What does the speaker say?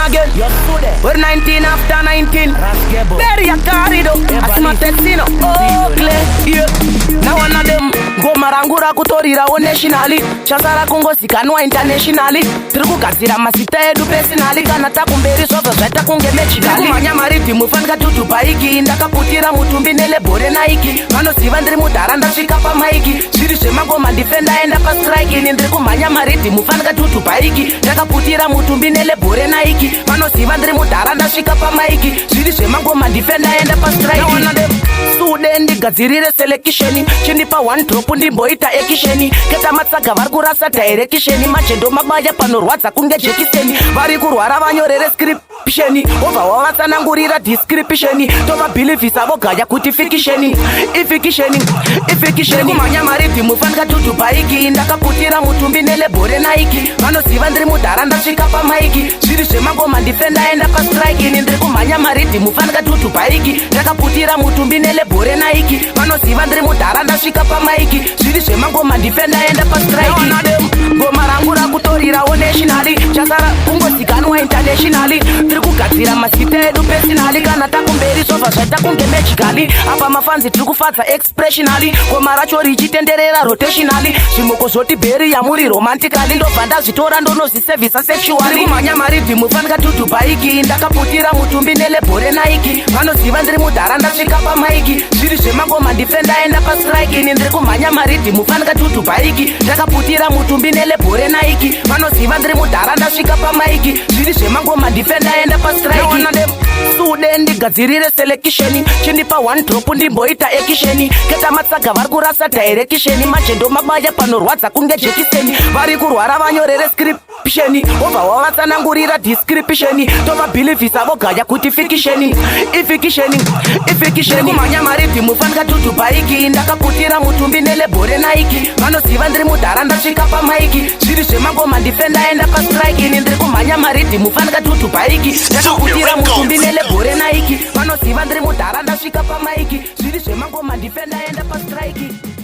again. We're 19 after 19. Very a carido. Asma Texino. Oh, clear. Yeah. Now one of them. Go marangura kutorira o nationally. Chasara kungo sikanwa internationally. Triku kazira masita edu personally. Kanata kumberi sofa zeta kunge mechikali. Kumanya mariti mufanga tutu paiki. Ndaka putira mutumbi nele bore naiki. Mano sivandri mutaranda shikapa maiki. Shiri shemago mandifenda enda pa strike. Nindri kumanya mariti mufanga tutu paiki. Ndaka putira mutumbi nele bore naiki. Mano sivandri mutaranda shikapa maiki. Shiri shemago mandifenda enda pa strike. Now one of them. Sudendi gazirire selection. Chinipa one drop ndimboita ekisheni. Keta matsaga varkurasa direction. Machendo magmaya panorwadza kunge jekiseni. Vari kurwara vanyorere scriptioni. Ova wavatsanangurira descriptioni. Tova believisa vogaya kuti fikisheni. Ifikisheni kumanya mariti mufanga tutu paiki. Ndakaputira mutumbi nele bore naiki. Vanoziva ndiri mutaranda shikapa maiki. Zviri zvemangoma ndifenda enda pa strike. Ndiri kumanya mariti mufanga tutu paiki. Ndakaputira mutumbi nele bore naiki. Vanoziva ndiri mutaranda shikapa maiki. Zviri zvemangoma ndifenda enda pa strike. Ngoma rangu rakutorira o nationally. Chasara kungozikanwa internationally. Tiri kugadzira masita edu personally. Kana takumberi sofa zvaita kunge magically. Apa mafanzi tiri kufadza expressionally. Ngoma racho richitenderera rotationally. Zvimoko zvoti beri yamuri romantically. Ndobva ndazvitora ndonozvisevhisa sexually. Tiri kumanya maribhi mufanika tutu paiki. Ndakaputira mutumbi nele bore naiki. Vanoziva ndiri mutaranda shikapa maiki. Zviri zvemangoma ndifenda enda pa strike. Ndiri kumanya maribhi mufanika tutu paiki. Ndakaputira mutumbi nele bore naiki. Vanoziva ndiri mutaranda shikapa maiki. Zviri zvemangoma ndifenda enda pa strike. Sudendi gadzirire selection. Chinipa one drop ndimboita ekisheni. Keta matsaga varikurasa direction. Machendo magmaya panorwadza kunge jekiseni. Vari kurwara vanyorere scriptioni. Ova wavatsanangurira descriptioni. Tova believisa vogaya kuti fikisheni. Ifikisheni kumanya maribhi mufanika tutu paiki. Ndakaputira mutumbi nele bore naiki. Vanoziva ndiri mutaranda shikapa maiki. Zviri zvemangoma ndifenda enda pa strike. Ndiri kumanya maribhi mufanika tutu paiki. Ndakaputira mutumbi nele bore naiki. Vanoziva ndiri mutaranda shikapa maiki. Zviri zvemangoma ndifenda enda pa strike.